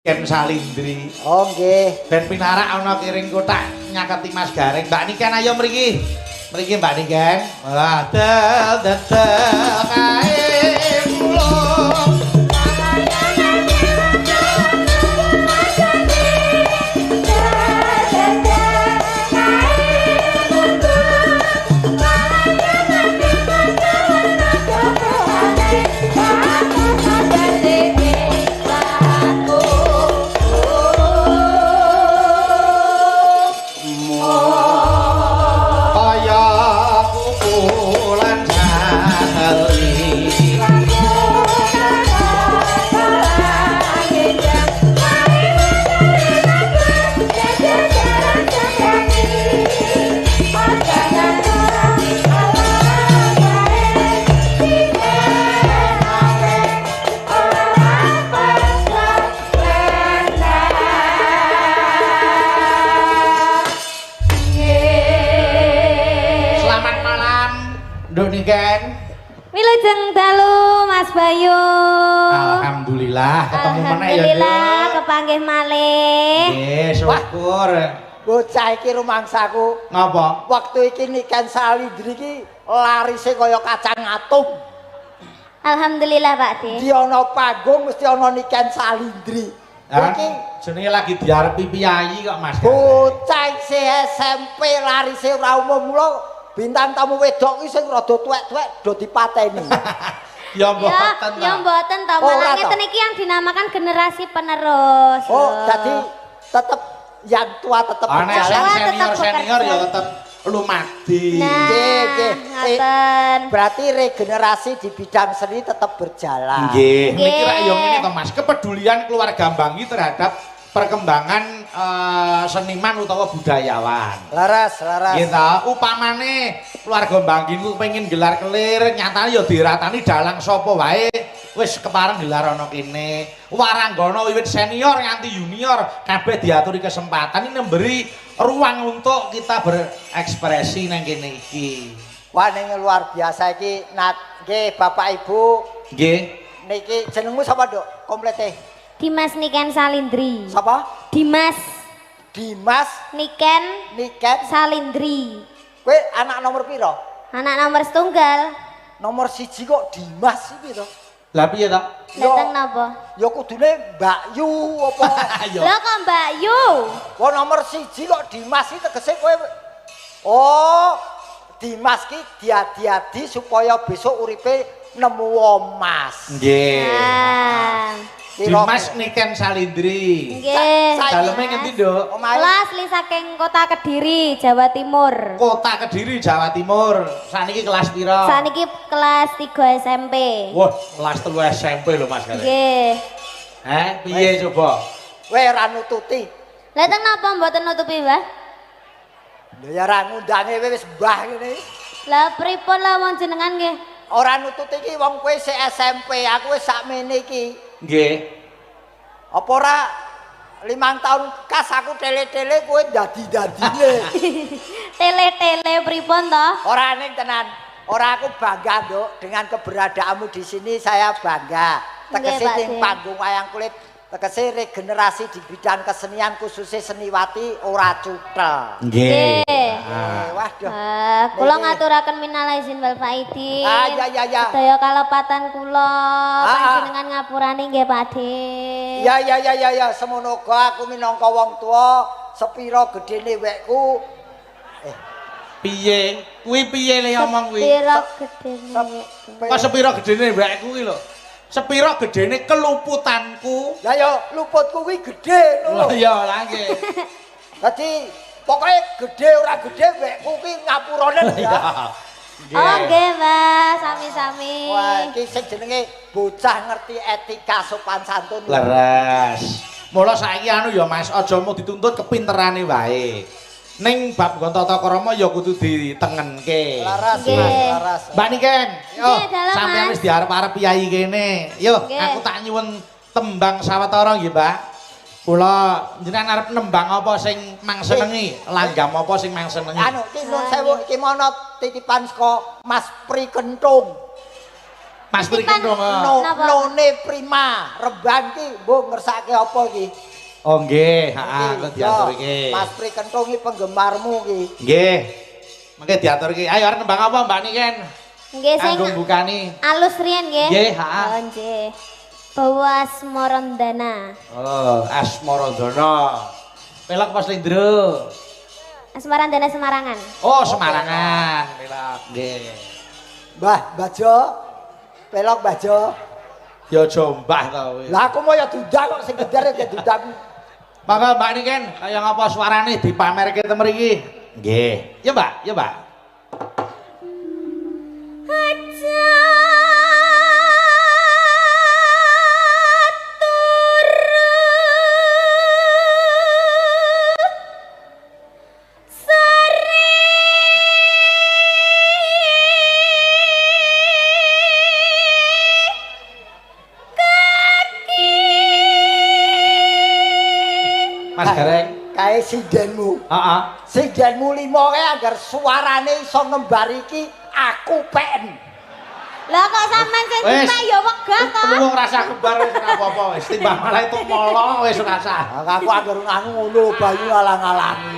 Ken Salindri. Oh nggih. Ben pinarak ana kiring kotak nyaketi Mas Gareng. Mbak Niken ayo mriki. Mriki Mbak Niken. Wah, dadel kae kula. Wilujeng dalu Mas Bayu. Alhamdulillah ketemu meneh ya. Alhamdulillah kepanggih malih. Nggih, syukur. Bocah iki rumangsaku. Ngapa? Waktu iki Niken Salindri iki larise kaya kacang atom. Alhamdulillah Pak De. Di ana panggung mesti ana Niken Salindri. Iki jenenge lagi diarepi piyayi kok Mas. Bocah isih SMP larise ora umum mula bintang tamu wedok iki sing rada tuwek-tuwek do dipateni. Ya mboten. Ya mboten to, malah ngeten iki yang dinamakan generasi penerus. Oh, jadi tetep yang tua tetep berjalan. Senior ya tetep lumadi. Nggih, ngoten. Berarti regenerasi di bidang seni tetap berjalan. Nggih, niki rak yo ngene to Mas, kepedulian keluarga Banggi terhadap perkembangan seniman utawa budayawan. Laras. Gitu, upamane keluarga Banggi ku pengen gelar kelir, nyatane ya diratani dalang sapa wae. Wis kepareng gelar ana kene. Waranggana wiwit senior nganti junior kabeh diaturi kesempatan ini memberi ruang untuk kita berekspresi nang kene iki. Wah ning luar biasa iki. Nggih Bapak Ibu. Nggih. Niki jenengmu sapa, Dok? Komplete. Dimas Niken Salindri. Sapa? Dimas Niken Salindri. Kowe anak nomor piro? Anak nomor setunggal. Nomor 1 kok Dimas iki to. Lah piye to? Dateng napa? Ya kudune Mbak Yu apa? Lah kok Mbak Yu? Wah nomor 1 kok Dimas iki tegese kowe. Oh, Dimas ki diadi-adi supaya besok uripe nemu omas. Nggih. Dimas Niken Salindri. Nggih. Daleme ngendi, Nduk? Kelas li saking Kota Kediri, Jawa Timur. Kota Kediri, Jawa Timur. Saniki kelas pira? Saniki kelas 3 SMP. Wah, kelas 3 SMP lho Mas Gareng. Nggih. Piye coba? Kowe ora nututi. Lah teng napa mboten nutupi, Mbah? Lha ya ora ngundange wis mbah ngene. Lah pripun lah wong jenengan nggih? Ora nututi iki wong kowe sik SMP, aku wis sakmene iki. Nggih. Apa ora 5 tahun kas aku tele-tele kowe dadi-dadine. Tele-tele pripun to? Ora ning tenan. Ora aku bangga, Nduk, dengan keberadaanmu di sini saya bangga. Tegese ning panggung wayang kulit, tegese regenerasi di bidang kesenian khususnya seniwati ora cutel. Nggih. Waduh. Kula ngaturaken minal izin wal faizin. Ya. Sedaya kalepatan kula panjenengan ngapurani nggih Pak De. Ya, semono uga aku minangka wong tua sepira gedene wekku. Piye? Kuwi piye le omong kuwi? Sepira gedene. Kok sepira gedene wekku ki lho? Sepira gedene keluputanku? Lah ya luputku kuwi gedhe lho. Lah ya lah nggih. Dadi pokoke gedhe ora gedhe wekku ki ngapurane ya. Oh nggih, Mbah, sami-sami. Wah, iki sing jenenge bocah ngerti etika sopan santun. Leres. Mula saiki anu ya Mas, aja mau dituntut kepinterane wae. Ning bab tata krama ya kudu ditengenke. Laras, laras. Mbak Niken, yo sampeyan wis Mas. diarep-arep piyayi kene. Yo, aku tak nyuwun tembang sawetara nggih, Mbak. Kula jenengan arep nembang apa sing mangsenengi? Langgam apa sing mangsenengi? Anu, iki nun sewu iki mono titipan saka Mas Pri Kentung. Mas Pri Titipan. Kentung. Napa? None prima. Rembang ki mbok ngersake apa ki? Oh nggih, heeh, Iki, kok diatur iki. Mas Pri Kentung iki penggemarmu ki. Nggih. Mengke diatur iki. Ayo arep nembang apa Mbak Niken? Nggih sing Kanggo mbukani. alus riyen nggih. Nggih, ha. Oh nggih. Bawa Asmarandana. Oh, Asmarandana. Pelak Mas Lindro. Asmarandana Semarangan. Oh, Semarangan. Pelak. Nggih. Mbah Bajo. Pelok Bajo. Ya jombah to kowe. Lah aku mau ya dudang kok sing gedar ya dudang. Mangga Mbak Niken, kaya ngapa suarane dipamerke te mriki? Nggih. Ya, Mbak, ya, Mbak. Mas Gareng. Kae sindenmu. Heeh. Sindenmu 5 kae agar suarane iso ngembar iki aku pen. Lah kok sampean sing Wes. dipek ya wegah to? Peluang rasa kembar wis ora apa-apa wis timbang malah itu molo wis ora sah. Lah aku agar anu ngono banyu alang-alangi.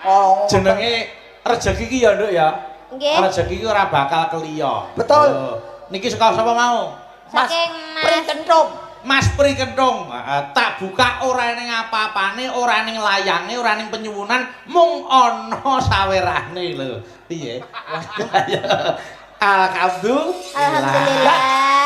Oh, Jenenge rejeki iki ya, Nduk ya. Nggih. Rejeki iki ora bakal keliya. Betul. Oh. Niki saka sapa mau? Mas Saking Pri Mas Kentung. Mas Pri Kentung. Tak buka ora ning apa-apane, ora ning layange, ora ning penyuwunan, mung ana sawerane lho. Piye? Alhamdulillah. Alhamdulillah.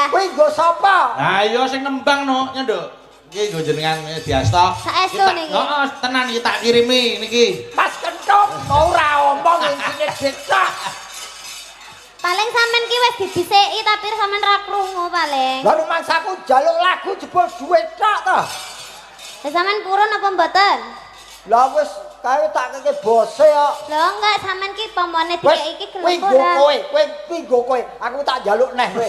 Kuwi nggo sapa? Nah, iya sing nembang no, nyenduk. Iki nggo jenengan diasta. Saestu Kita- niki. Heeh, tenan iki tak kirimi niki. Mas Kentung ora omong intine dicak. Paling sampean ki wis didhisiki tapi sampean ra krungu paling. Lah rumangsaku njaluk lagu jebul duit tok to. Lah sampean purun apa mboten? Lah wis kae tak keke bose kok. Lho enggak sampean ki pomone Wis dikek iki kuwi gelem nggo ora. kowe, kuwi nggo kowe. Aku tak njaluk neh wis.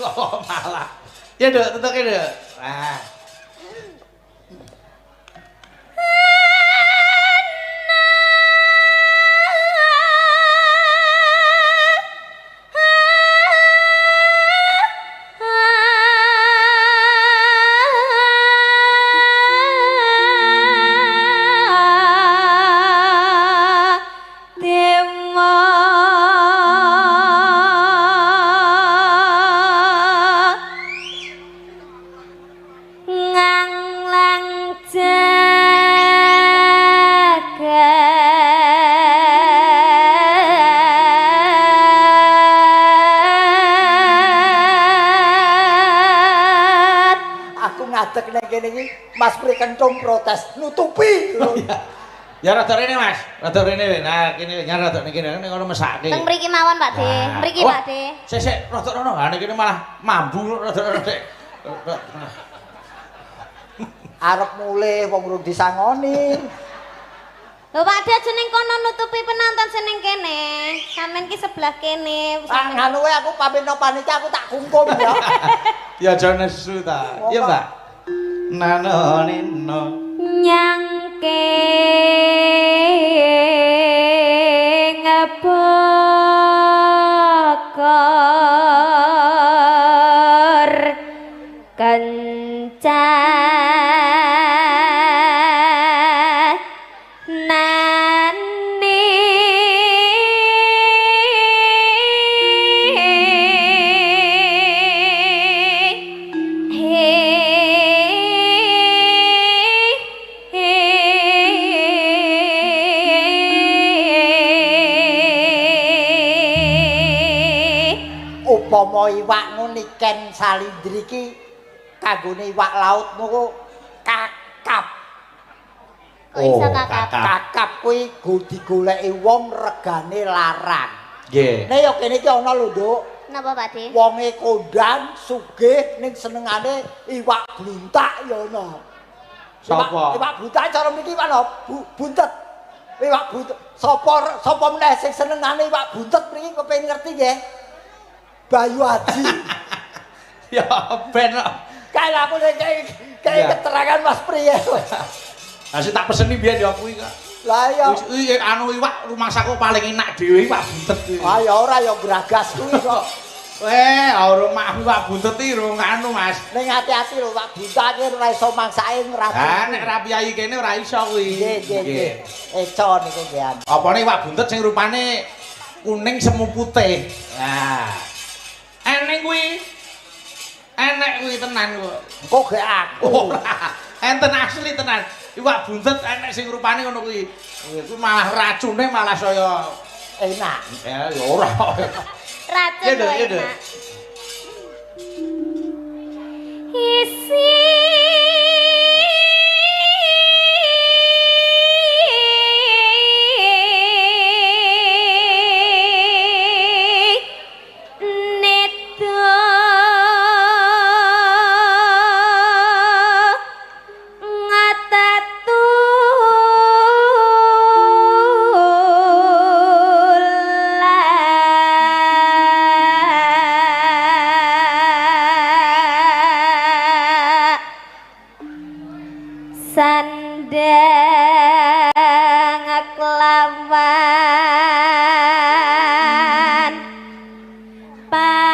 Oh, malah. Ya, Duk, tutuke, Duk. Nah. Aku ngadeg nang kene iki Mas Pri Kentung protes nutupi. Ya rada rene, Mas. Rada rene. Nah, kene nyar rada niki ning ngono mesake. Teng mriki mawon Pak De. Nah. Mriki Oh, Pak De. Sik rada rono. Ha niki malah mambu rada rono, Dik. Arep mulih wong urung disangoni. Lho Pak De aja ning kono nutupi penonton sing ning kene. Sampean ki sebelah kene. Ah nganu wae aku pamit nang panitia aku tak kungkum ya. Ya aja nesu ta. Iya, Mbak. Nano nino. Nyangke ngepokor kencanane Upama iwakmu niken salindri iki kanggone iwak laut niku kakap. Kok iso kakap? Kakap kuwi digoleki wong regane larang. Nggih. Nek ya kene iki ana lho, Nduk. Napa Pak De? Wonge kondang sugih ning senengane iwak bluntak ya ana. Sapa? Iwak bluntak cara mriki ana buntet. Iwak buntet. Sapa meneh sing senengane iwak buntet mriki kepengin ngerti nggih? Bayu Haji. Ya ben kok. Kae aku nek kayak Iya. keterangan Mas Pri ya. Lah sing tak peseni biyen ya kuwi kok. Lah ya. Wis anu iwak rumangsaku paling enak dhewe iwak buntet kuwi. Ah ya ora ya bragas kuwi kok. Urung maaf Pak Buntet iki urung anu Mas. Ning hati-hati lho Pak Buntet iki ora iso mangsake ngrapi. Ha nek ra piyayi kene ora iso kuwi. Nggih. Eco niku nggih. Apane Pak Buntet sing rupane kuning semu putih. Nah. Enek kuwi. Enek kuwi tenan kok. Engko gek aku. Enten asli tenan. Iwak buntet enek sing rupane ngono kuwi. Kuwi malah racune malah saya enak. Ya ora. Racun kok enak. Isi sandang kelawan pangan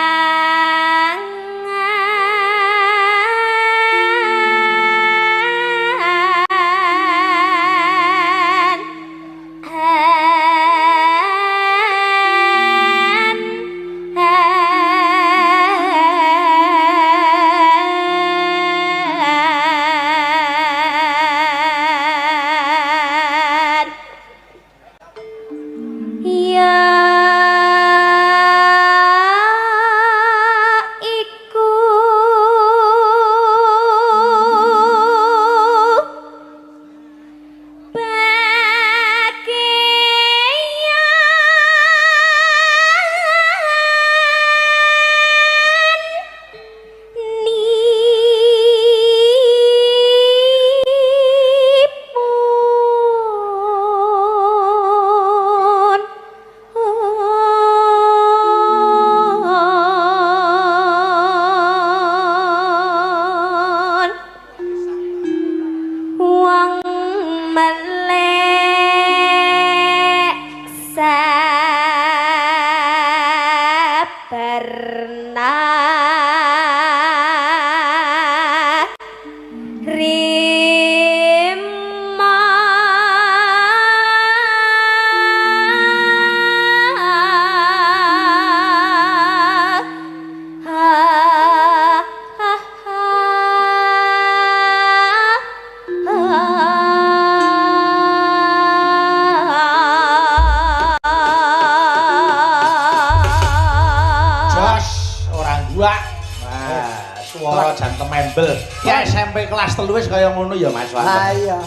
ya SMP kelas 3 wis kaya ngono ya Mas Wan. Ha iya,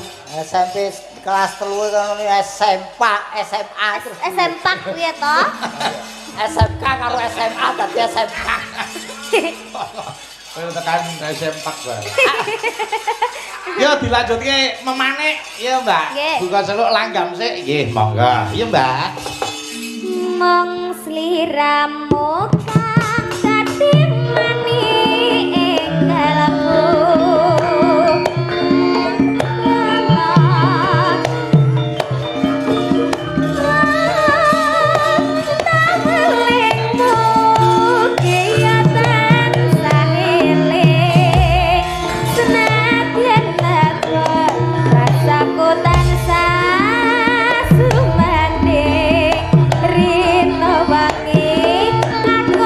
SMP kelas 3 ngono SMA terus SMP kuwi to. SMK karo SMA dadi SMK. Kowe tekan SMP bae. Yo dilanjutke memane ya Mbak. Buka seluk langgam sik. Nggih, monggo. Iya Mbak. Mong sliramu kang dadi mani ing kalbu. Aku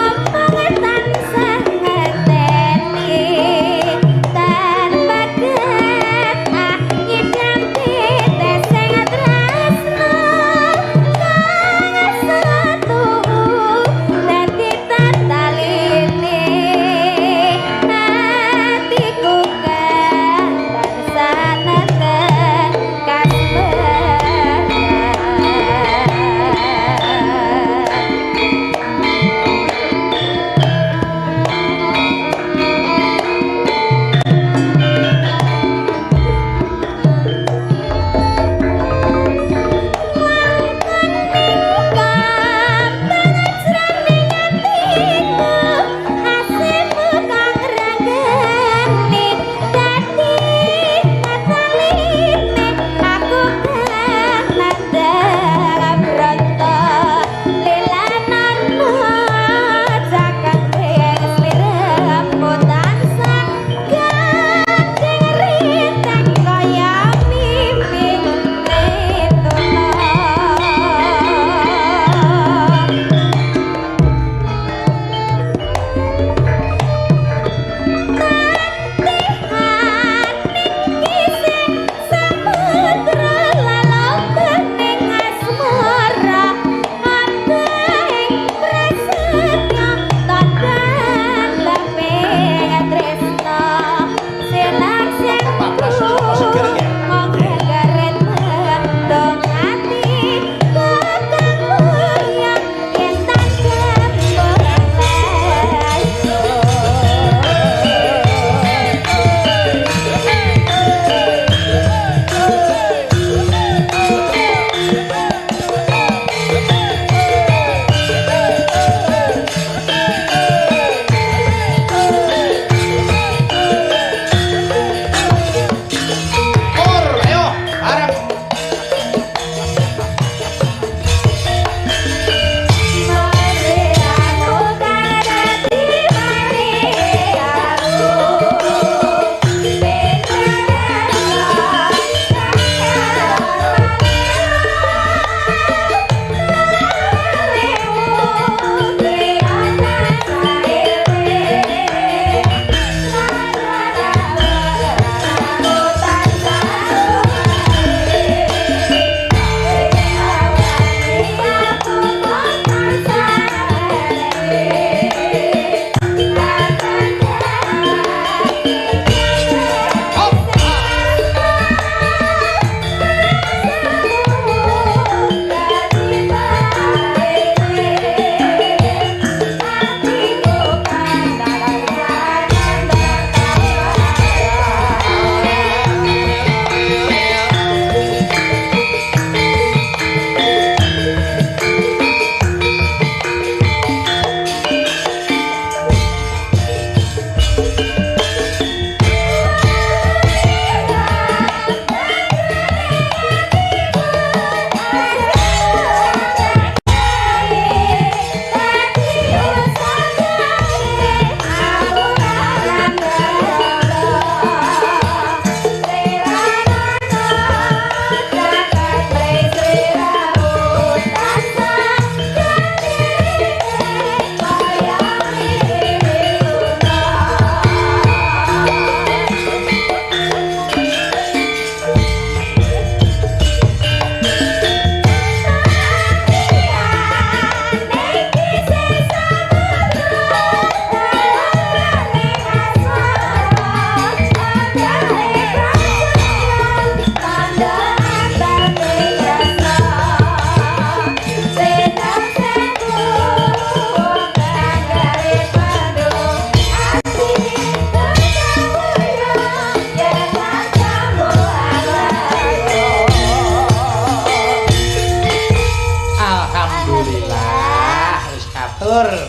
matur.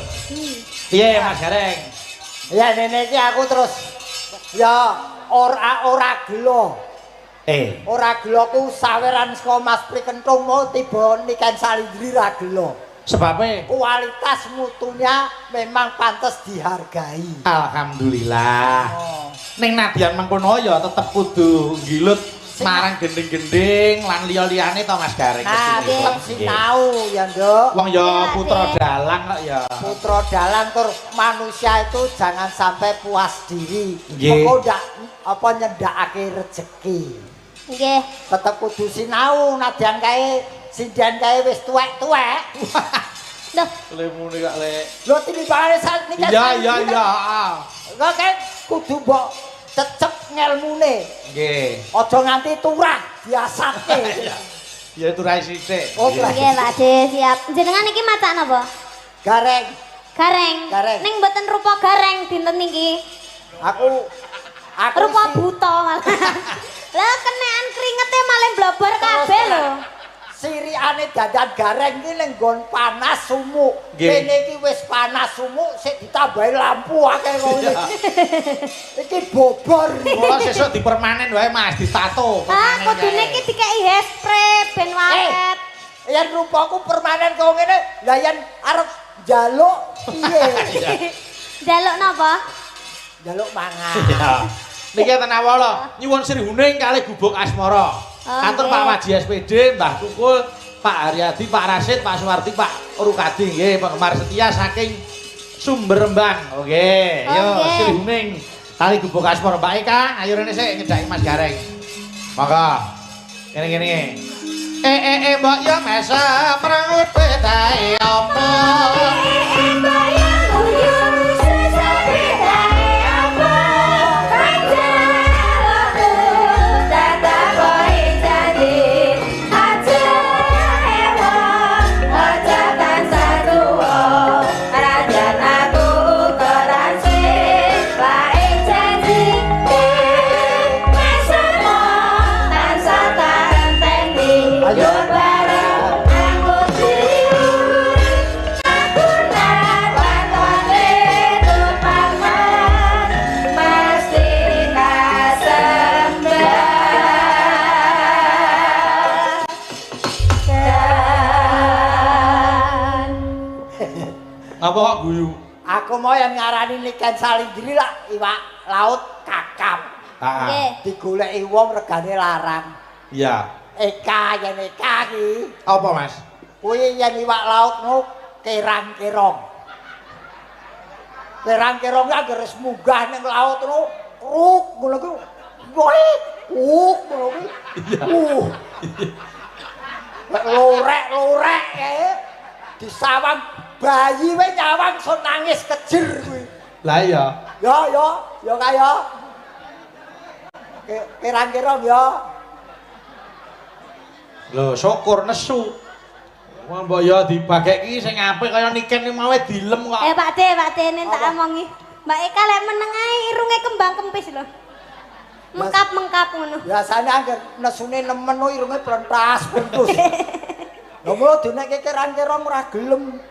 Piye Mas Gareng? Ya nenek iki aku terus ya ora gelo. Ora gelo ku saweran saka Mas Prikentung mau tiba niken Salindri ra gelo. Sebabnya kualitas mutunya memang pantas dihargai. Alhamdulillah. Ning nadyan mengkono ya tetep kudu ngilut marang gending-gending lan liya-liyane to Mas Gareng. Nah, tetep sinau ya, Nduk. Wong ya putra dalang kok ya. Putra dalang tur manusia itu jangan sampai puas diri. Nggih. Engko ndak apa nyendakake rezeki. Nggih. Tetep kudu sinau nadyan kae sindian kae wis tuwek-tuwek. Loh, Lemune kok le. Lho tinimbangane sak niki. Iya. Kok kan kudu mbok cecep ngelmune. Nggih. Aja nganti turah diasake. Ya turai sithik. Oh, nggih Pak De, siap. Jenengan iki macak napa? Gareng. Gareng. Gareng. Ning mboten rupa gareng dinten niki. Aku Rupa buta malah. Lah kenekan kringete malah blobor kabeh lho. Siriane dadan gareng iki ning nggon panas sumuk. Kene iki wis panas sumuk sik ditambahi lampu akeh kok iki. Iki bobor. Mula sesuk dipermanen wae Mas, ditato. Ah, kudune iki dikeki hairspray ben wawet. Yen rupaku permanen kok ngene, lah yen arep njaluk piye? Jaluk napa? Njaluk mangan. Ya. Niki ten awala nyuwun srihuning kalih gubuk asmara. Kantor Pak Waji SPD, Mbah Tukul, Pak Haryadi, Pak Rasid, Pak Suwardi, Pak Rukadi nggih, penggemar setia saking Sumber Rembang. Oke, yo srihuning kalih gubuk asmara Mbak Eka, ayo rene sik nyedaki Mas Gareng. Monggo. Kene-kene. Mbok yo mesa merengut bedae apa? Mbok yo nguyur sesare dae apa? Apa kok guyu? Aku mau yang ngarani niken Salindri lah iwak laut kakap. Nggih. Digoleki wong regane larang. Iya. Eka yen Eka iki. Apa Mas? Kuwi yen iwak laut no kerang-kerong. Kerang-kerong anggere wis munggah ning laut no kruk ngono ku. Woi, ngono ku. Lorek-lorek disawang bayi we nyawang so nangis kejer kuwi. Lah iya. Ya kaya. Kerang-kerong ya. Lho, syukur nesu. Wong mbok ya dibageki sing apik kaya niken iki mawe dilem kok. Pak De nek tak omongi. Mbak Eka lek meneng ae irunge kembang kempis lho. Mengkap-mengkap ngono. Biasane angger nesune nemen irunge plentas bentus. Lha mulo dinekke kerang-kerong ora gelem.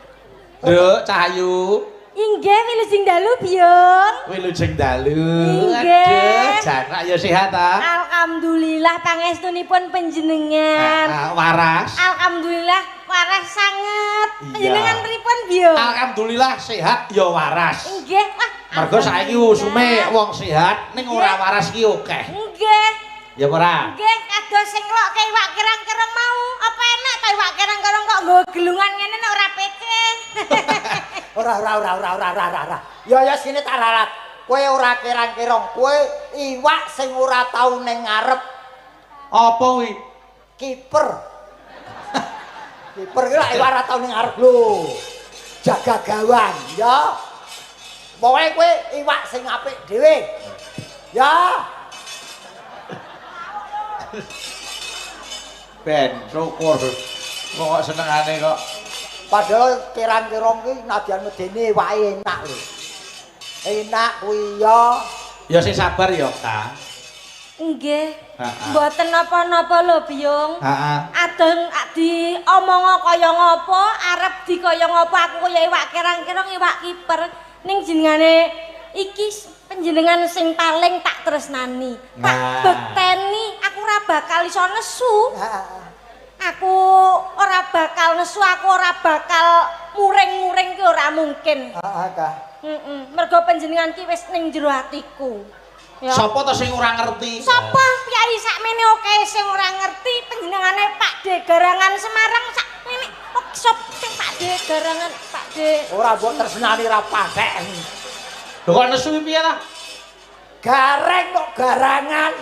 Nduk, Cahayu. Inggih wilujeng dalu, Biung. Wilujeng dalu. Inggih. Janak ya sehat ta? Alhamdulillah pangestunipun panjenengan. Waras. Alhamdulillah waras sanget. Iya. Panjenengan pripun, Biung? Alhamdulillah sehat ya waras. Inggih. Wah, Mergo saiki usume wong sehat ning ora waras ki akeh. Nggih. Ya ora? Nggih, kados sing lokke iwak kerang-kerang mau. Apa enak ta iwak kerang-kerang kok nggo gelungan ngene nek ora pece. Ora. Ya sini tak ralat. Kowe ora kerang-kerong, kowe iwak sing ora tau ning ngarep. Apa kuwi? Kiper. Kiper ki lak iwak ora tau ning ngarep lho. Jaga gawang, ya. Pokoke kowe iwak sing apik dhewe. Ya. Ben syukur. Kok senengane kok. Padahal kerang-kerong ki nadyan medene iwake enak lho. Enak kuwi ya. Ya sing sabar ya, Kang. Nggih. Heeh. Mboten napa-napa lho, Biyung. Heeh. Adeng diomong kaya ngapa, arep di kaya ngapa aku kaya iwak kerang-kerang iwak kiper. Ning jenengane iki panjenengan sing paling tak tresnani. Tak Nah. bekteni, aku ora bakal iso nesu. Aku ora bakal nesu, aku ora bakal muring-muring ki ora mungkin. Heeh, Kak. Mergo panjenengan ki wis ning jero atiku. Ya. Sapa to sing ora ngerti? Sapa piyai sakmene oke sing ora ngerti panjenengane Pak De Garangan Semarang sakmene kok sop sing Pak De Garangan Pak De Ora mbok tresnani ra patek. Lho kok nesu piye ta? Gareng kok garangan.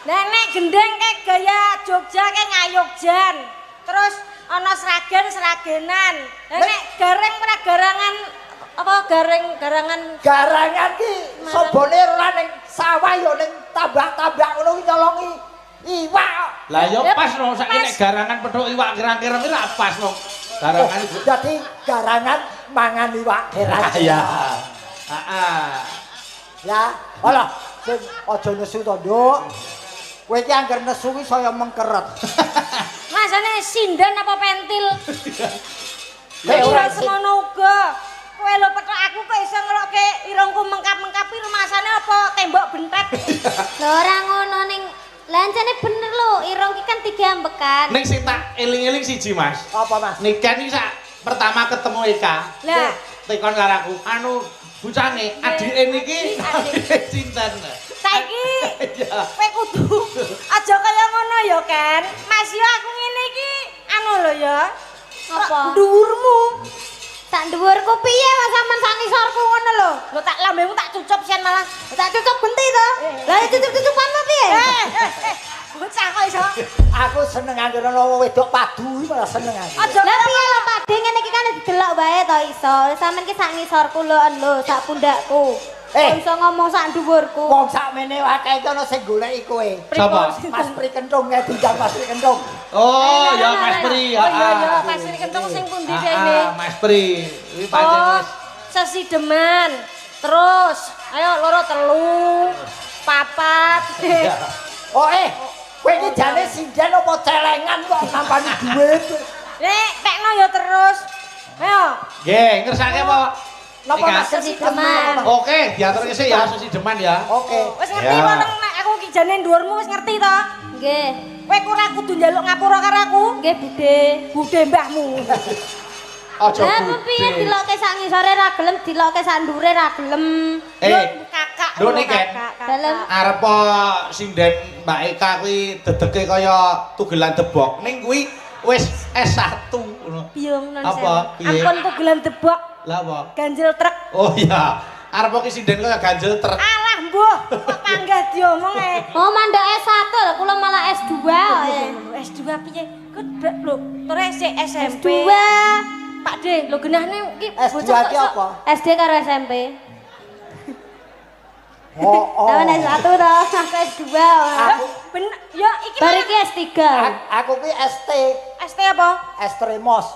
Nek gendeng ke gaya Jogja ke ngayogjan. Terus ana seragen-seragenan. Nek gareng ora garangan apa garangan Garangan ki sobone ora ning sawah ya ning tambak-tambak ngono ki nyolongi iwak. Lah ya Ya, pas no saiki pas. nek garangan petuk iwak kirang-kirang iki ra pas no. Garangan iku. Dadi garangan mangan iwak kerang. Ya. Heeh. Ya, alah sing aja nesu to, Nduk. Kowe iki angger nesu ki saya mengkeret. masane sinden apa pentil? Hei, Ora ora sing- semono uga. Kowe lho petok aku kok iso ngelokke irungku mengkap-mengkapi rumasane apa tembok bentet. Lho ora ngono ning lancane bener lho, irung ki kan 3 ambekan. Ning sing tak eling-eling siji, Mas. Apa, Mas? Niken iki sak pertama ketemu Eka. Lah, Tekon karo aku, anu bucane adike niki Adik. sinten? saiki Ya. kowe kudu aja kaya ngono ya, Kan. Mas yo aku ngene iki anu lho ya. Apa? Dhuwurmu. Tak dhuwurku piye Mas sampean sak ngisorku ngono lho. Lho tak lambemu tak cucup sian malah. Tak cucup benti to. Lah cucup-cucupanmu piye? Bocah kok iso. Aku seneng angger ana wong wedok padu malah seneng aku. Aja lah piye lho Pakde ngene iki kan didelok wae to iso. Sampeyan ki sak ngisorku lho sak pundakku. Kok iso ngomong sak dhuwurku. Wong sakmene akeh iki ana sing goleki kowe. Sapa? Mas Pri Kentung ya dijak Mas Pri Kentung. Oh, ya Mas Pri. Oh iya ya, Mas Pri Kentung sing pundi dene? Mas Pri. Iki pancen Oh, wis sesideman. Terus, ayo loro telu, papat. Oh kowe iki jane sinden apa celengan kok nampani duit. Nek tekno ya terus. Ayo. nggih, ngersake apa? Napa Eka? Mas Sesideman. Oke, diaturke sik ya sesi deman ya. Oke. Wis ngerti Ya. bareng nek aku ki jane dhuwurmu wis ngerti to? Nggih. Kowe ora kudu njaluk ngapura karo aku? Nggih, Bude. Bude mbahmu. Aja Lah budhe. piye dilokke sak ngisore ra gelem, dilokke sak ndure ra gelem. Kakak. Lho Niken. Dalem. Arep sinden Mbak Eka kuwi dedeke kaya tugelan debok. Ning kuwi wis S1 ngono. Biyung non Apa? sewu. Piye? Ampun tugelan debok, Lah apa? ganjel truk. Oh iya. Arep ki sinden kaya ganjel truk. Alah mbuh, kok panggah diomong Oh, mandek S1 lho, kula malah S2 ya. S2 piye? Ku lho, terus SMP. S2. Pak De, lho genahne iki S2 bocah ki kok apa? SD karo SMP. Oh. Tahun S1 to, aku S2. Aku Bener, ya iki Bar mah iki S3. aku ki ST ST apa? Estremos.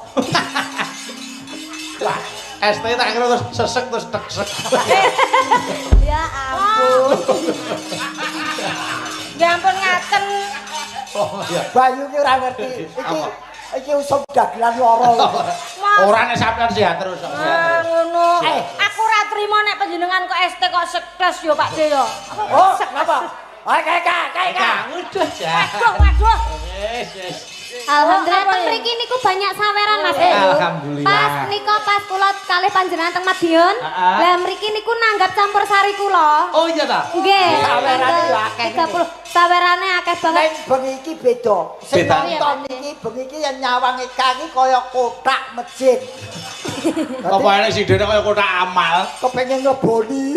Wah, ST tak kira terus sesek terus teksek. Ya ampun. Ya ampun ngaten. Oh iya. Bayu ki ora ngerti. Apa? Iki usum dagelan loro. Ora nek sampean sehat terus. Sehat Ah, terus. ngono. Aku ora trimo nek panjenengan kok ST kok sekdes yo Pak De yo. Oh, kenapa? Ayo Kak. Udah ya. Waduh. Yes. Alhamdulillah teng mriki niku banyak saweran Mas. Alhamdulillah. Pas nika pas kula kalih panjenengan teng Madiun. Heeh. Lah mriki niku nanggap campur sari kula. Oh iya ta? Nggih. Sawerane yo akeh. 30. Sawerane akeh banget. Nek bengi iki beda. Sing Beda. nonton iki bengi iki yen nyawang Eka iki kaya kotak masjid. Apa enek sidene kaya kotak amal? Kepengin ngeboni.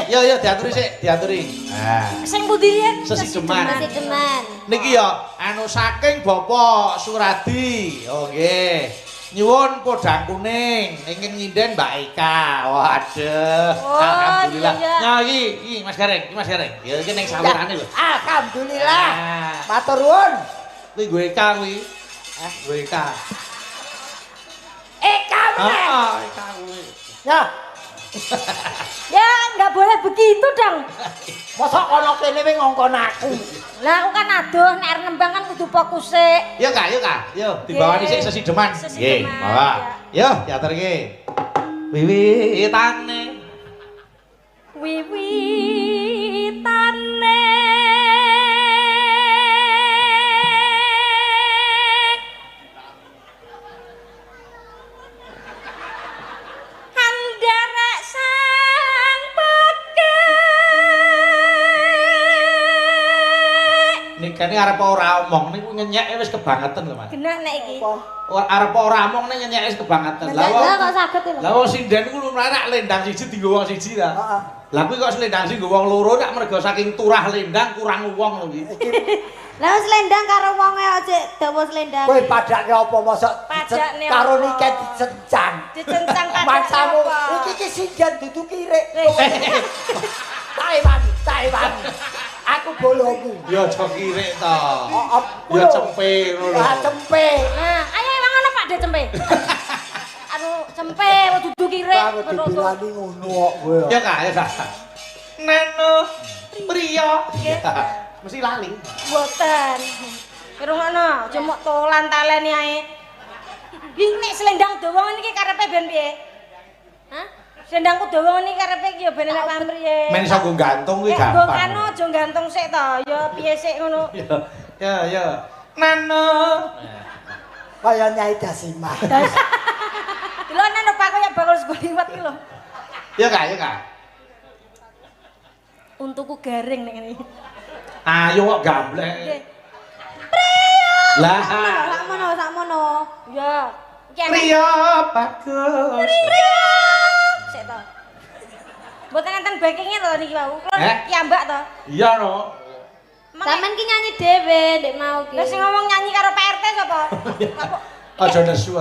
Yo diaturi sik, diaturi. Nah, Sing pundi riyen? Sesideman. Sesideman. Niki ya anu saking Bapak Suradi. Oh nggih. Nyuwun podang kuning ingin nyinden Mbak Eka. Waduh. Oh, Alhamdulillah. iya. Nah iki Mas Gareng, iki Mas Gareng. Ya iki ning sawerane lho. Alhamdulillah. Nah, Matur nuwun. kuwi gue Eka kuwi. Gue Eka. Eka meneh. Eka kuwi. Ya. Ya nggak boleh begitu dong. Mosok kono kene wing ngongkon aku. Lah aku kan aduh nek arep nembang kan kudu fokus sik. Yuk Kak, yuk Kak. Yuk dibawani sik sesideman. Nggih, bawa. Yuk diaturke. Wiwitane. Wiwitane Andarek sang pekek. Nikane arep ora omong niku nyenyeke wis kebangetan lho Mas. Genah nek iki. Arep ora omong nek nyenyeke wis kebangetan. Lah kok saged lho. Lah wong sinden iku lumrah nek lendang siji dienggo wong siji ta. Heeh. Lah kuwi kok selendang sing nggo wong loro nek mergo saking turah lendang kurang wong lho iki. Lah selendang karo wonge aja dawa selendang. Kowe padake apa mosok Pajakne karo apa? niket dicencang. Dicencang padak Maksamu apa? iki sinden dudu kirik. Taiwan. Aku bolomu. Ya aja kirik to. Ya cempe ngono lho. Ah cempe. Nah, ayo emang ngono Pak De cempe. Anu cempe dudu kirek. Aku dibilani ngono kok kowe. Ya Kak, ya Kak. Neno priya. Mesti lali. Mboten. Kirungono, aja mok tolan taleni ae. Iki nek selendang dawa ngene iki karepe ben piye? Hah? Selendangku dawa ngene iki karepe iki ya ben enak pamriye. Men iso nggo gantung kuwi Nggo gampang. kano aja gantung sik to, ya piye sik ngono. Ya. Neno. Kaya Nyai Dasima. Lho nek Pak kaya bakul sego-liwet iki lho. Ya Kak. Untuku garing nek ngene iki. Ayo kok gamblek. Nggih. Lah, Sakmono. Ya. Iki enak. priya bagus. Sik to. Mboten enten backing-e to niki wau. Kulo kiambak to. Iya no. Sampeyan ki nyanyi dhewe ndek mau ki. Lah sing ngomong nyanyi karo PRT sapa? Aja nesu.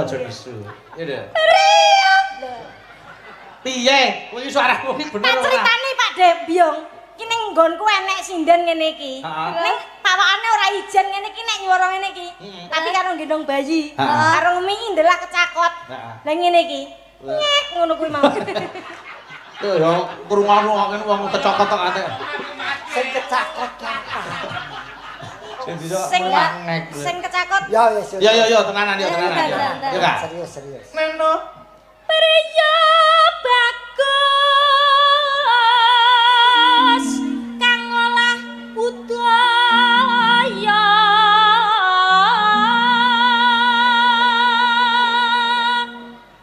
Iya. Piye? Kuwi suaraku iki bener Tak ora? critani Pak De Biong. Ki ning nggonku enek sinden ngene iki. Heeh. Ning pawakane ora ijen ngene iki nek nyuwara ngene iki. Tapi karo gendong bayi. Karo ngemi ndelak kecakot. Lah ngene iki. Nyek ngono kuwi mau. Tuh ya krungono kok wong kecokot tok ate. Sing kecakot apa? Sing bisa Sing melangek. sing kecakot. Ya wis. Ya tenanan. Ya Kak. Serius. Neno Priya bagus kang olah budaya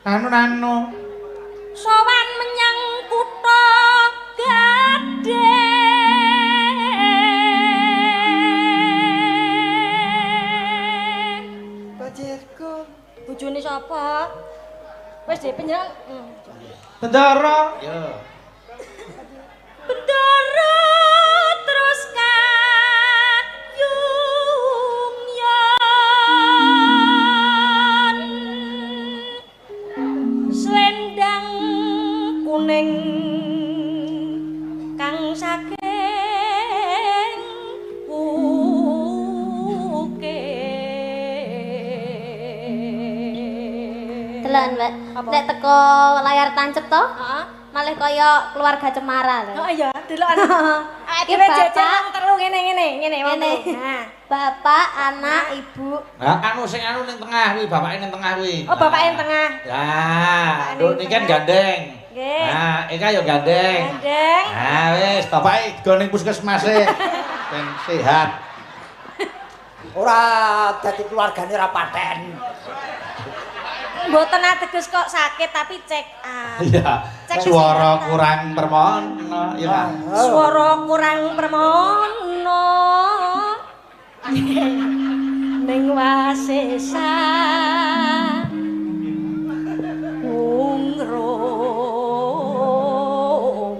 Nano. sowan menyang kutha Gading. Bajirku. Bojone sapa? Wis dhewe penjenengan. Bendara. Ya. Bendara terus kayungyan selendang kuning kang saking bukit. Delon, Mbak. Nek teko layar tancep to, malah kaya keluarga cemara lho. Oh iya, delokan. Iki Dhewe bapak. jajan telu ngene wong Ngene. telu. Nah. Bapak, anak, ibu. Nah, sing ning tengah kuwi, bapake ning tengah kuwi. Oh, bapake ning tengah. Nah, Bapake nduk ning niki kan tengah. gandeng. Nggih. Nah, Eka yo gandeng. Gandeng. Nah, wis bapake go ning puskesmas e. Ben sehat. Ora dadi keluargane ora paten. Mboten ateges kok sakit tapi check up. Iya. Cek Suara kesehatan. kurang permono, ya Kak. Swara kurang permono. Ning wasesa ungrum.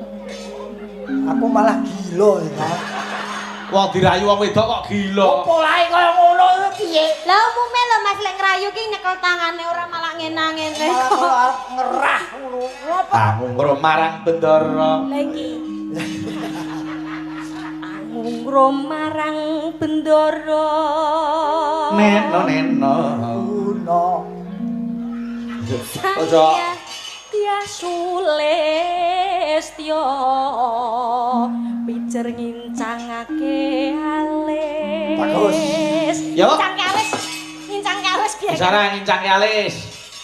Aku malah gila ya. Wong dirayu wong wedok kok gila. Polahe kaya ngono piye? Lah umume lho Mas lek ngrayu ki nyekel tangane ora malah ngene-ngene Malah kok. arep ngerah ngono. Ngopo? Angungro marang bendara. Lah iki. Angungrum marang bendara. Neno. Ngono. Ojo. Tias Sulistyo pijer ngincangake alis. Bagus. Yo. Ngincangke alis piye? Isara ngincangke alis.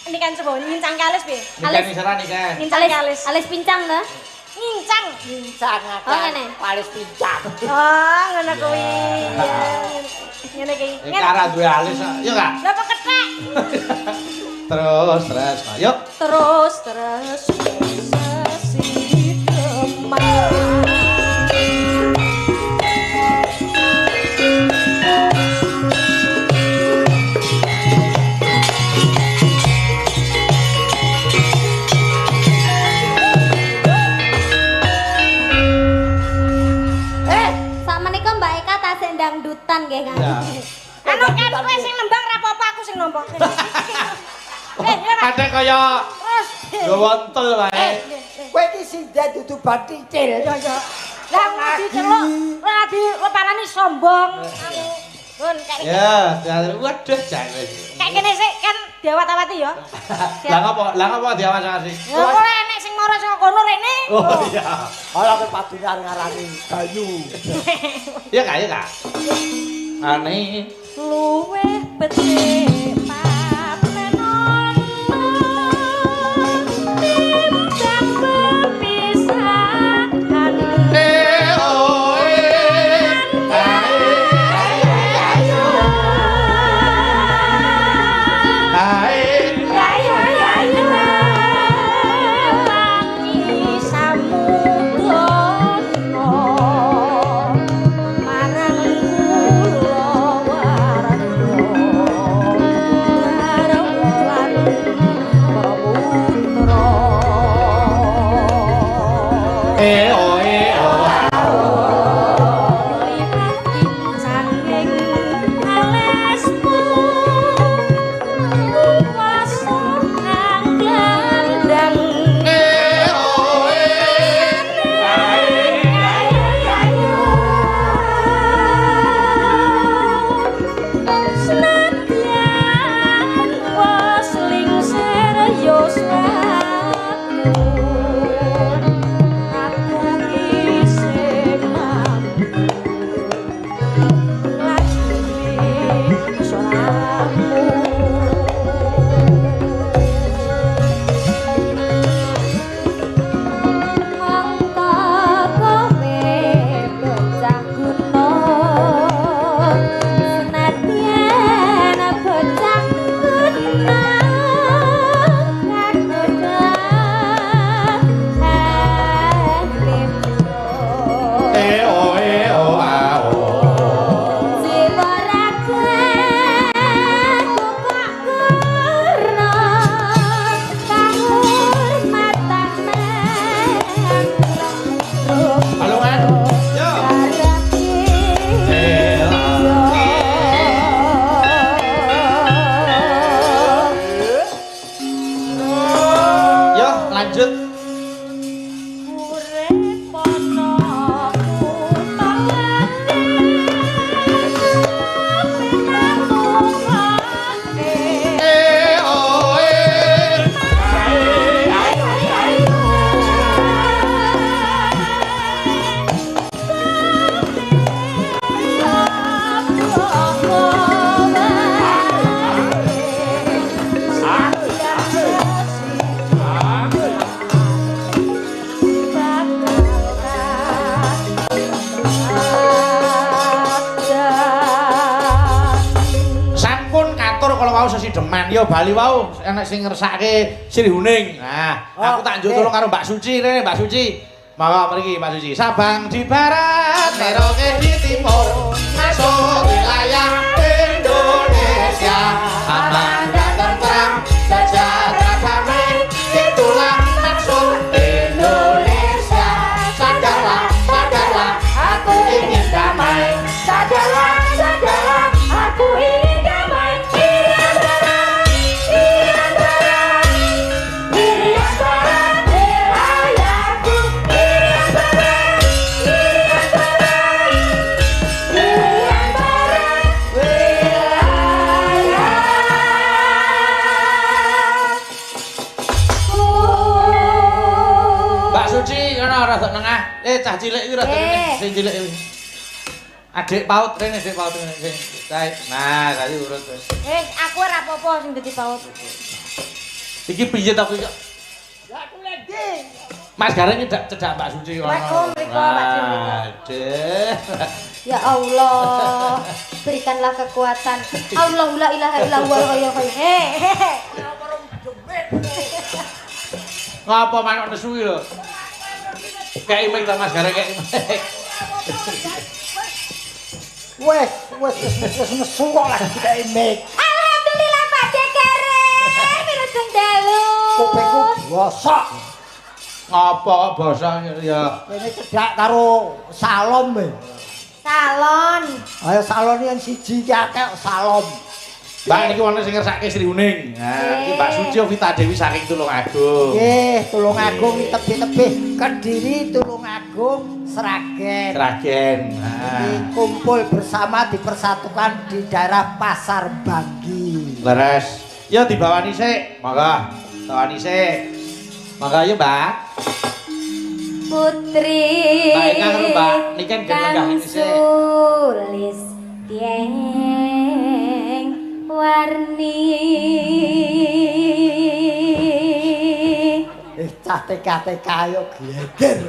Ini kan coba ngincangke alis piye? Alis isara nih kan. Ngincangke alis. Alis pincang ta? Ngincang. Ngincangake. Oh, ngene. Palis pincang. Oh, ngono kuwi. Ngene iki. Iki cara duwe alis, yo Kak. Lah kok kethek. Terus, ayo. Terus sesi demam. Sakmenika Mbak Eka tasih dangdutan nggih Kang. Ya. Anu kan kowe sing nembang ra apa-apa aku sing nombok. Ada kaya Terus. gawontel wae. Kowe iki sindet dudu baticil. Lah ngudi celuk, ora dileparani sombong. Hun, kayak Ya, waduh jane. kayak kene sik kan diawat-awati ya. Lah ngapa diawas-awasi? Ya ora enek sing mara saka kono rene. Oh iya. Ora kowe padunar ngarani Bayu. Iya Kak, iya Kak. Aneh. Luweh becik patenon timbang pepisahan. wau sesi deman ya Bali wau enek sing ngersake Sri Huning. Nah, aku tak njuk tolong karo Mbak Suci rene, Mbak Suci. Monggo mriki Mbak Suci. Sabang di barat, Merauke di timur, masuk wilayah Indonesia. Aman dan tentram, sejahtera damai, itulah maksud Indonesia. Sadarlah, sadarlah, aku ingin damai. Sadarlah, sadarlah, aku ingin damai. cah cilik iki rada sing cilik iki. Adik paut rene, adik paut rene. Nah, tadi urut wis. Aku ora apa-apa sing dadi paut. Iki piye to iki? Ya aku lagi. Mas Gareng cedak Mbak Suci ngono. Aduh. Ya Allah, berikanlah kekuatan. Allahu la ilaha illallah hayyul qayyum. Ngapa manuk nesu iki lho? Kayak iming to Mas Gareng kayak iming. Wes nesu kok lagi kayak iming. Alhamdulillah Pak Gareng, mireng dalu. Kupingku bosok. Ngapa kok basa ya? Kene cedak karo salom e. Salon. Ayo salon yang siji ki akeh salom. Mbak niki wonten sing ngersake Sri Uning. Nah, iki Mbak Suci Vita Dewi saking Tulungagung. Nggih, Tulungagung tebih-tebih Kediri, Tulungagung, Sragen. Sragen. Ini kumpul bersama dipersatukan di daerah Pasar Banggi. Leres. Ya dibawani sik. Monggo. Bawani sik. Monggo yo, Mbak. Putri Mbak ingkang lho, Mbak. Niki kan genggah ini sik. Sulis tieng warni Cah TK ayo geger.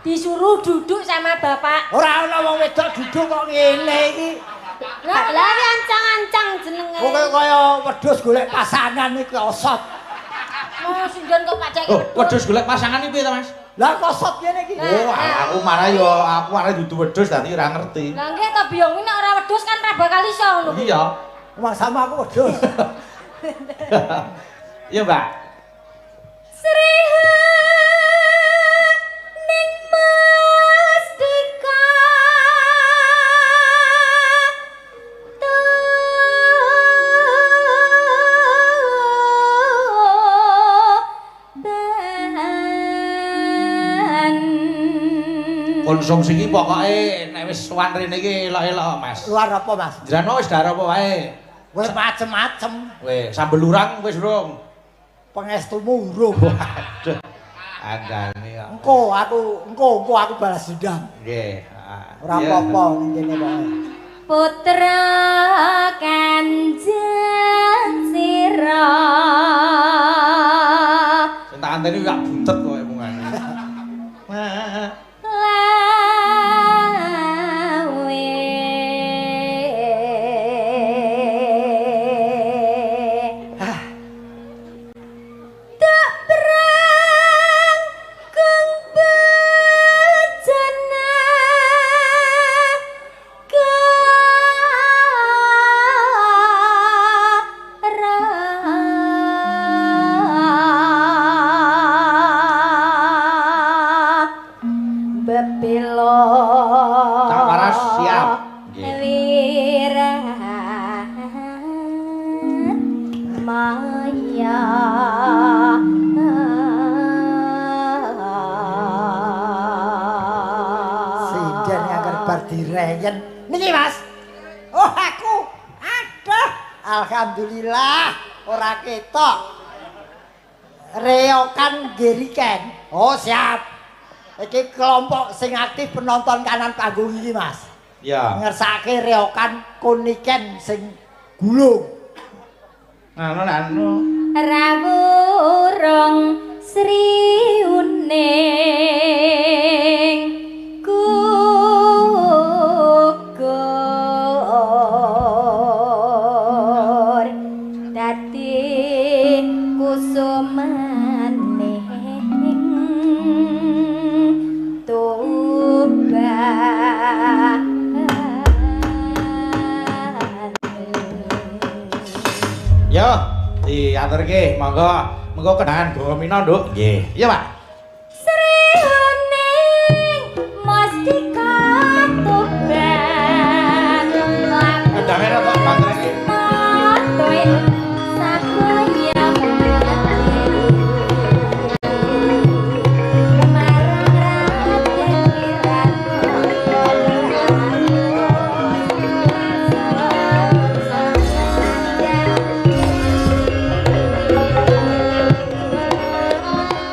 Disuruh duduk sama bapak. Ora ana wong wedok duduk kok ngene iki. lah iki ancang-ancang jenenge Pokoke kaya wedhus golek pasangan iki osot. Mau sindon kok Pak Cek. Oh, wedhus golek pasangan iki piye to, Mas? Lah kok osot ngene iki. Oh, aku marah yo, aku arek dudu wedhus dadi ora ngerti. Lah nggih to biong nek ora wedhus kan ra bakal iso ngono. Iya. Wong sama aku wedhus. Iya, Mbak. Sriha ning mustika Konsumsi iki pokoke nek wis suwan rene iki elok-elok, Mas. Luar apa, Mas? Jrano wis dar apa wae. Wis macem-macem. Weh, sambel urang wis urung. Pengestumu urung. Waduh. Andane kok. Engko aku balas dendam. Nggih. Ora apa-apa ning kene pokoke. putra kanjeng sira Sing tak anteni gak buntet kok emungane. Tak waras siap. Maya Sinden yang bar direyen. Niki, Mas. Oh, aku. Aduh, alhamdulillah ora ketok. Reokan Geriken. Oh, siap. Iki kelompok sing aktif penonton kanan panggung iki, Mas. Ya. Ngersake reokan Kuniken sing gulung. Anu. rawurung Sri Uning gugur dadi kusumane Yo, diaturke, monggo kenangan Gomina, Nduk. Nggih. Iya, Pak. Sri Uning Mustika Tuban Kendangnya rada bantrek. Matoin sakaya marang raden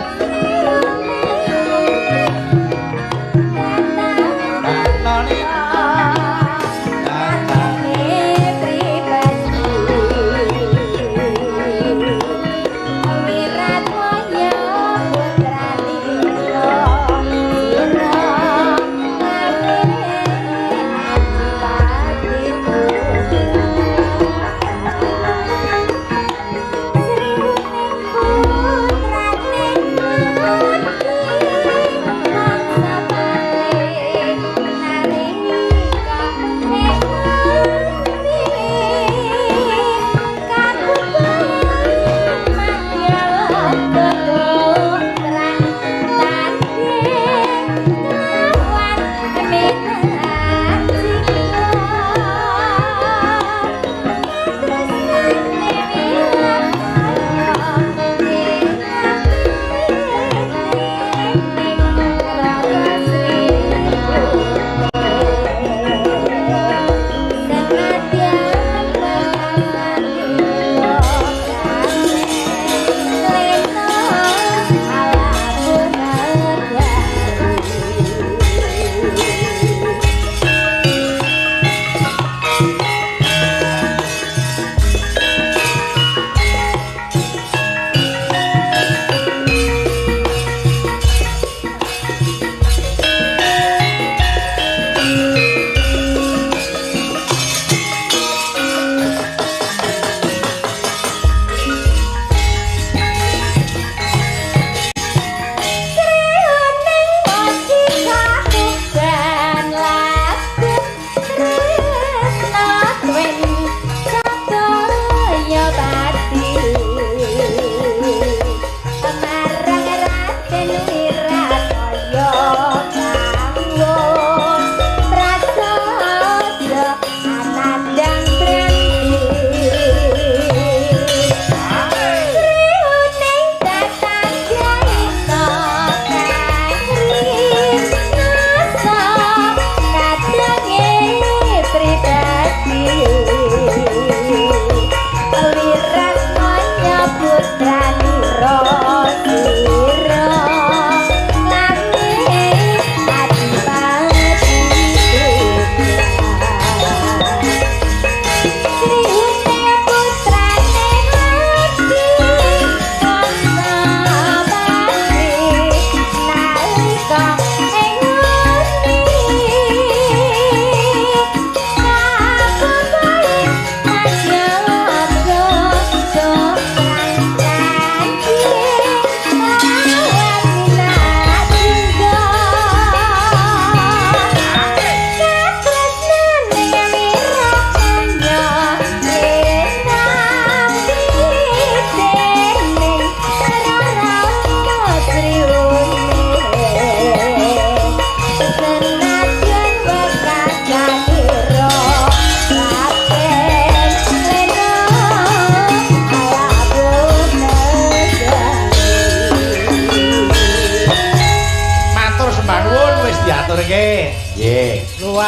Wiranto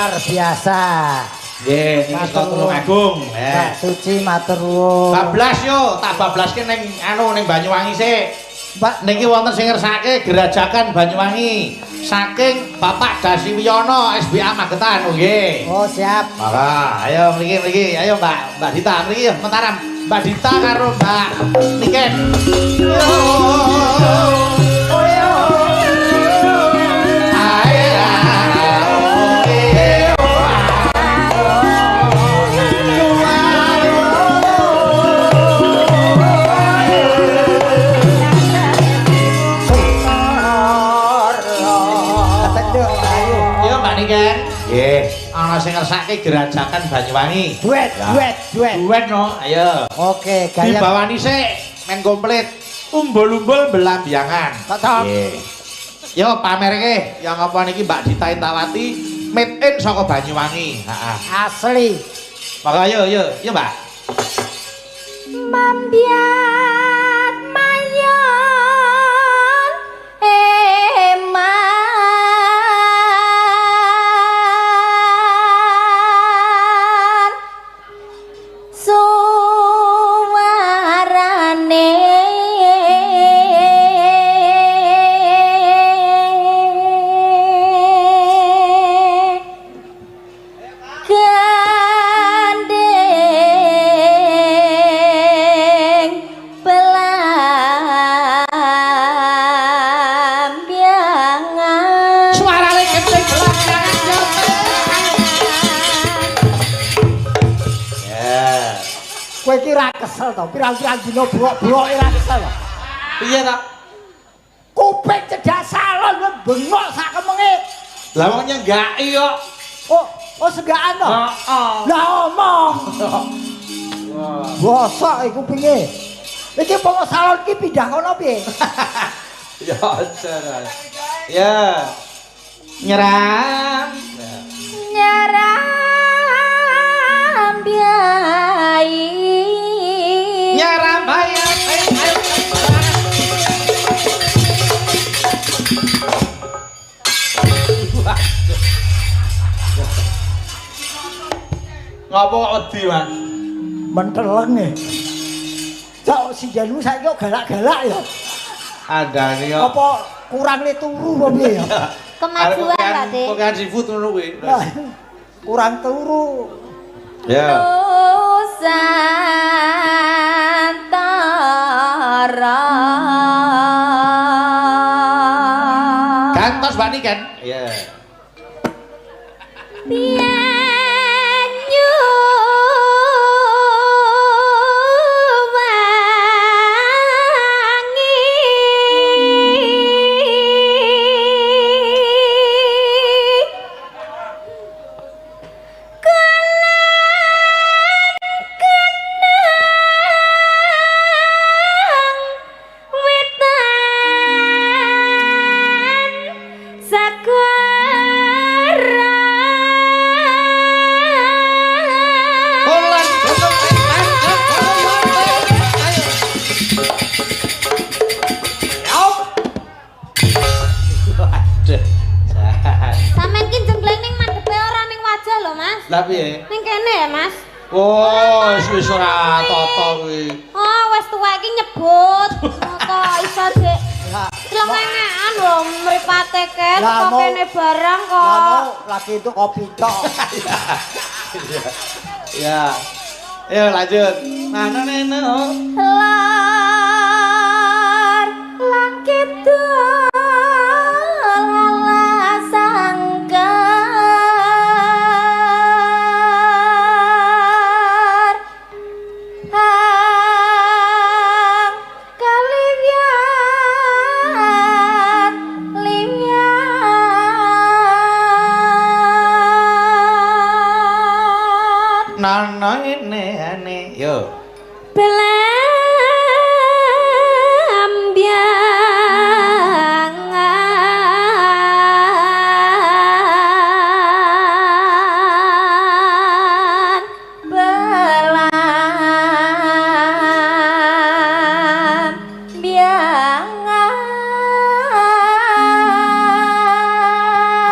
luar biasa. Nggih, niki Tulung Agung. Mbak Suci matur nuwun. Bablas yo, tak bablaske ning ning Banyuwangi sik. Mbak Niki wonten sing ngersake Gerajakan Banyuwangi saking Bapak Dasi Wiyono SBA Magetan nggih. Oh, siap. Maka, ayo mriki, ayo Mbak Dita mriki yo mentaram. Mbak Dita karo Mbak Niken. Nggih, ana sing ngersake Gerajakan Banyuwangi. Duet. Duet no, ayo. Oke, gaya. Dibawani sik men komplit. Umbul-umbul belambiangan. Cocok. Nggih. Yo pamerke yang apa niki Mbak Dita Intawati made in saka Banyuwangi. Heeh. Asli. Maka yo Mbak. Mambiat mayon eman suarane gandeng belambiangan Suarane gendeng belambiangan. Ya. Kowe iki ra kesel to, pirang-pirang dina blok-bloke ra kesel to. Piye ta? Kuping cedak salon bengok sak kemenge. Lah wong nyenggaki kok. Oh segaan to. Heeh. Lah omong. Bosok iku kupinge. Iki pokoke salon iki pindah kono piye? Ya aja. Ya. Nyerang. nyeram biai Nyerang bayar. Ngopo kok wedi, Mas? Menteleng e. Cok si Janu saiki kok galak-galak ya. Andane kok. Apa kurang le turu apa piye ya? kemajuan Pak De Pokoke seafood ngono kuwi. Wah, kurang turu. Ya. Nusantara Gantos Mbak Niken. Iya. Pianyu wangi Lah piye? Ning kene ya, Mas. Oh, wis ora tata kuwi. Oh, wis tuwek iki nyebut. Kok iso Dik? Lengengan lho mripate ket Lah, kok mau- kene barang Lah kok. mau lagi itu kopi tok. Ya. Ayo lanjut. Mana neno? Lar langit lala sangkar hang kaliwian liwian Nana ini. Yo. Belambiangan belambiangan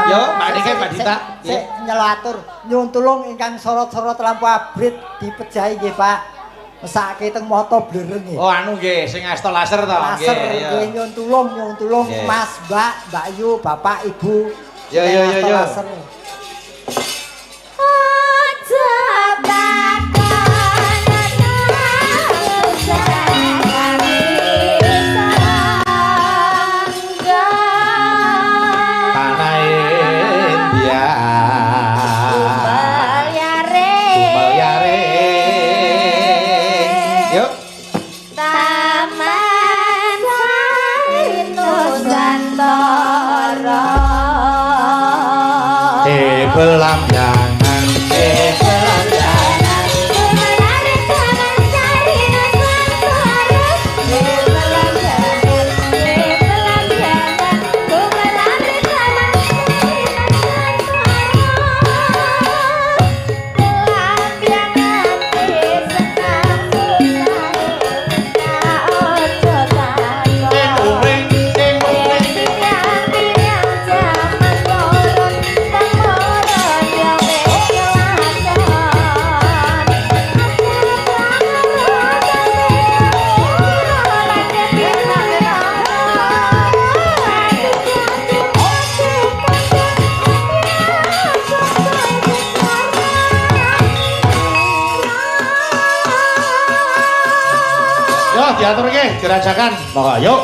Yo, Mbak Niken, Mbak Dita. Sik nyelok kula atur nyuwun tulung ingkang sorot-sorot lampu abrit dipejahi nggih Pak. Mesake teng mata blereng nggih. Oh anu nggih sing asta laser to Laser nggih nyuwun tulung Nggih. Mas, Mbak Yu, Bapak, Ibu. Yo. Laser. Tanah India. Tumbal yare. Yuk. Taman Sari Nusantara. Belam jangan Belam jangan Tumelare Taman Sari Nusantara. Belam jangan Tumelare Taman Sari Nusantara. Belam jangan senang susah ojo takon. Yo diatur nggih gerajakan. Monggo yuk.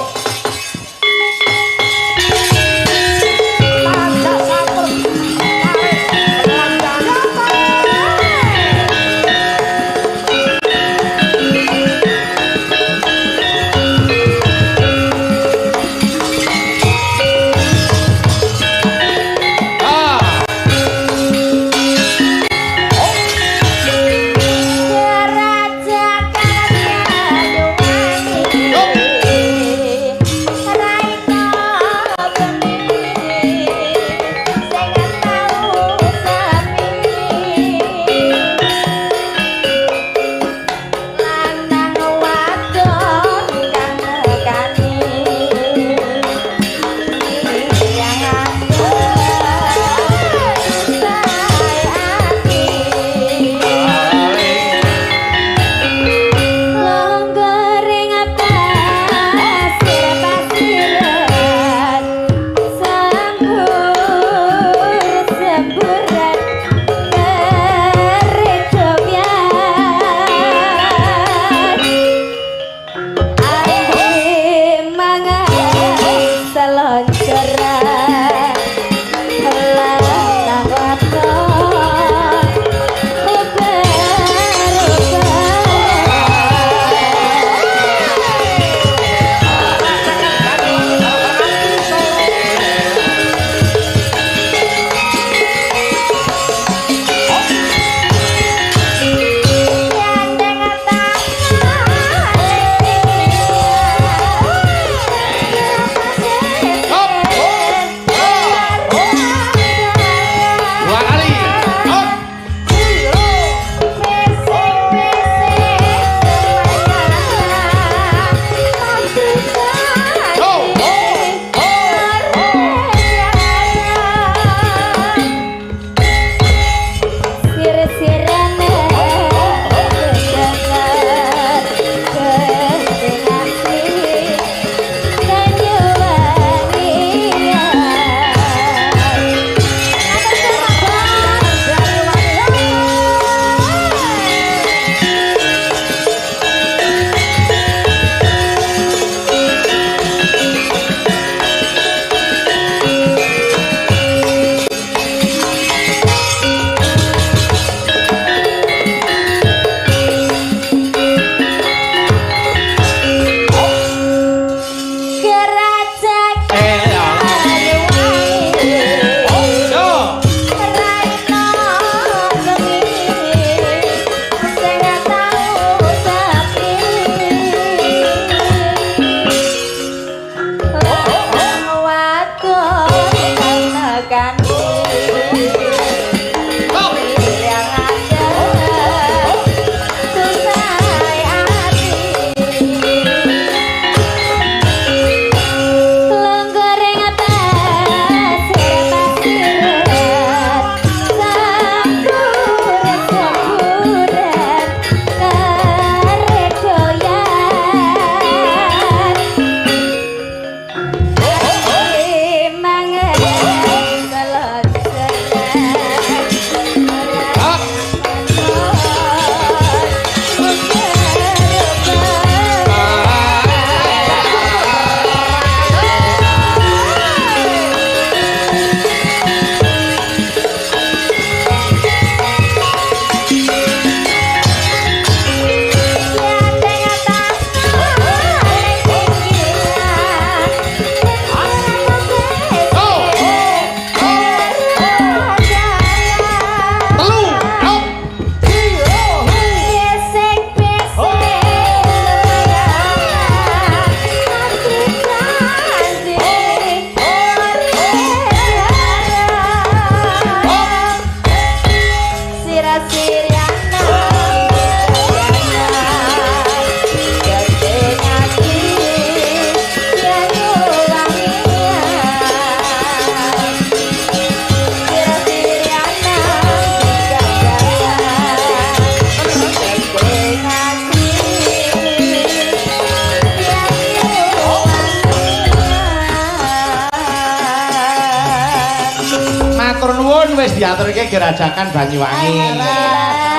matur nuwun wis diaturke gerajakan Banyuwangi.